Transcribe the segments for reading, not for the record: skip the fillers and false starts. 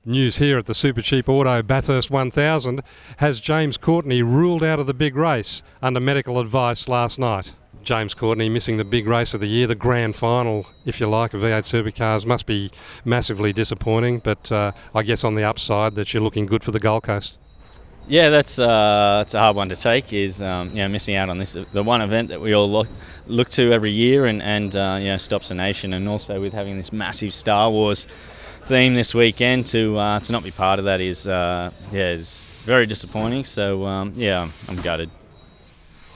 News here at the Super Cheap Auto Bathurst 1000 has James Courtney ruled out of the big race under medical advice last night. James Courtney missing the big race of the year, the grand final, if you like, of V8 Supercars, must be massively disappointing, but I guess on the upside that you're looking good for the Gold Coast. Yeah, that's a hard one to take. Is missing out on this, the one event that we all look to every year, and stops the nation, and also with having this massive Star Wars theme this weekend to not be part of that is very disappointing. So I'm gutted.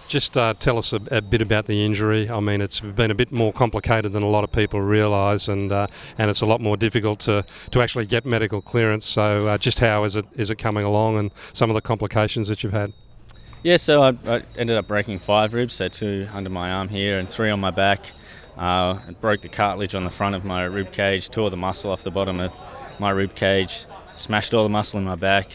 Just tell us a bit about the injury. I mean, it's been a bit more complicated than a lot of people realise, and it's a lot more difficult to actually get medical clearance. So just how is it coming along, and some of the complications that you've had? Yeah, so I ended up breaking 5 ribs, so 2 under my arm here and 3 on my back. I broke the cartilage on the front of my rib cage, tore the muscle off the bottom of my rib cage, smashed all the muscle in my back,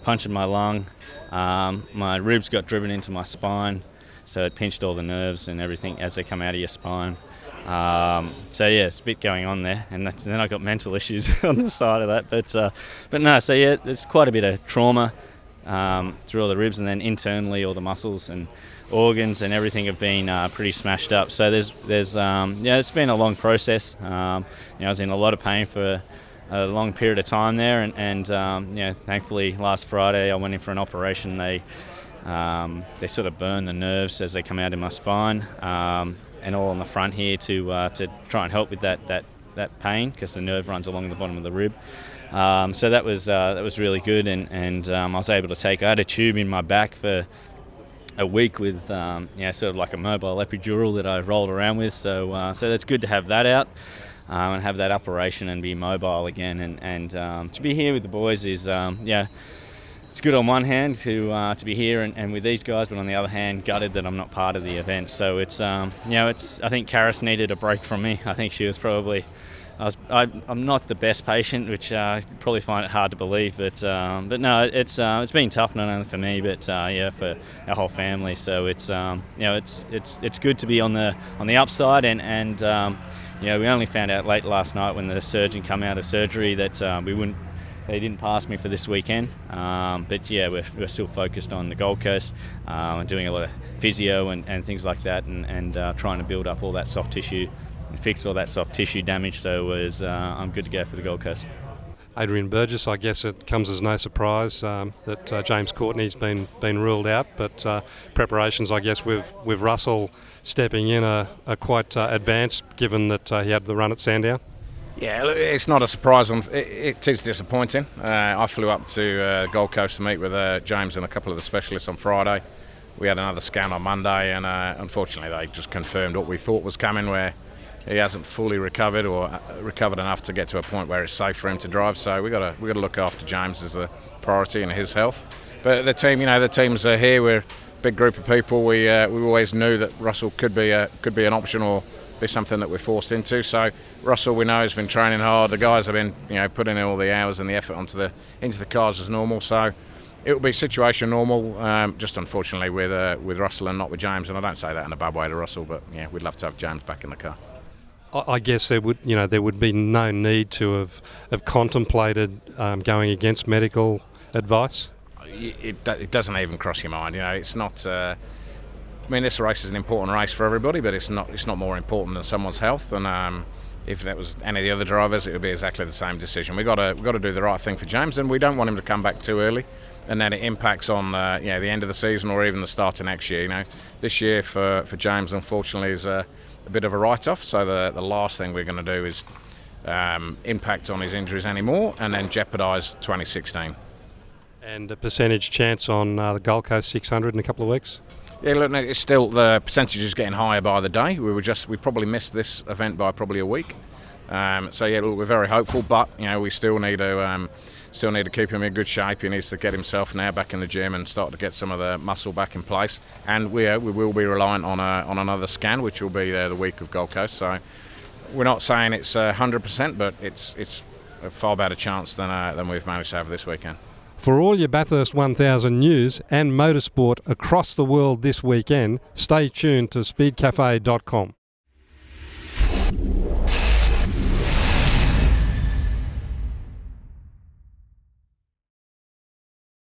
punctured my lung. My ribs got driven into my spine, so it pinched all the nerves and everything as they come out of your spine. It's a bit going on there, and then I got mental issues on the side of that. But no, so yeah, there's quite a bit of trauma through all the ribs, and then internally all the muscles and organs and everything have been pretty smashed up. So there's it's been a long process. I was in a lot of pain for a long period of time there, and thankfully last Friday I went in for an operation. They sort of burn the nerves as they come out in my spine, and all on the front here to try and help with that pain, because the nerve runs along the bottom of the rib. So that was really good, and I was able to I had a tube in my back for a week with sort of like a mobile epidural that I rolled around with. So that's good to have that out and have that operation and be mobile again, and to be here with the boys is it's good on one hand to be here and with these guys, but on the other hand, gutted that I'm not part of the event. So it's I think Karis needed a break from me. I think she was probably. I'm not the best patient, which you probably find it hard to believe, but no, it's been tough not only for me, but for our whole family. So it's it's good to be on the upside, and we only found out late last night when the surgeon come out of surgery that they didn't pass me for this weekend. But yeah, we're still focused on the Gold Coast and doing a lot of physio and things like that, and trying to build up all that soft tissue and fix all that soft tissue damage. So I'm good to go for the Gold Coast. Adrian Burgess, I guess it comes as no surprise that James Courtney's been ruled out, but preparations, I guess, with Russell stepping in are quite advanced, given that he had the run at Sandown. Yeah, it's not a surprise. It is disappointing. I flew up to Gold Coast to meet with James and a couple of the specialists on Friday. We had another scan on Monday, and unfortunately they just confirmed what we thought was coming, where he hasn't fully recovered or recovered enough to get to a point where it's safe for him to drive. So we got to look after James as a priority and his health. But the team, the teams are here. We're a big group of people. We always knew that Russell could be an option or be something that we're forced into. So Russell, we know, has been training hard. The guys have been putting in all the hours and the effort into the cars as normal. So it will be situation normal, just unfortunately with Russell and not with James. And I don't say that in a bad way to Russell, but yeah, we'd love to have James back in the car. I guess there would be no need to have contemplated going against medical advice. It doesn't even cross your mind. It's not. This race is an important race for everybody, but it's not more important than someone's health. And if that was any of the other drivers, it would be exactly the same decision. We've got to do the right thing for James, and we don't want him to come back too early, and then it impacts on the end of the season or even the start of next year. This year for James, unfortunately, is a bit of a write-off. So the last thing we're going to do is impact on his injuries anymore, and then jeopardise 2016. And a percentage chance on the Gold Coast 600 in a couple of weeks? Yeah, look, it's still, the percentage is getting higher by the day. We probably missed this event by probably a week. We're very hopeful, but we still need to keep him in good shape. He needs to get himself now back in the gym and start to get some of the muscle back in place. And we will be reliant on another scan, which will be there the week of Gold Coast. So we're not saying it's 100%, but it's a far better chance than we've managed to have this weekend. For all your Bathurst 1000 news and motorsport across the world this weekend, stay tuned to speedcafe.com.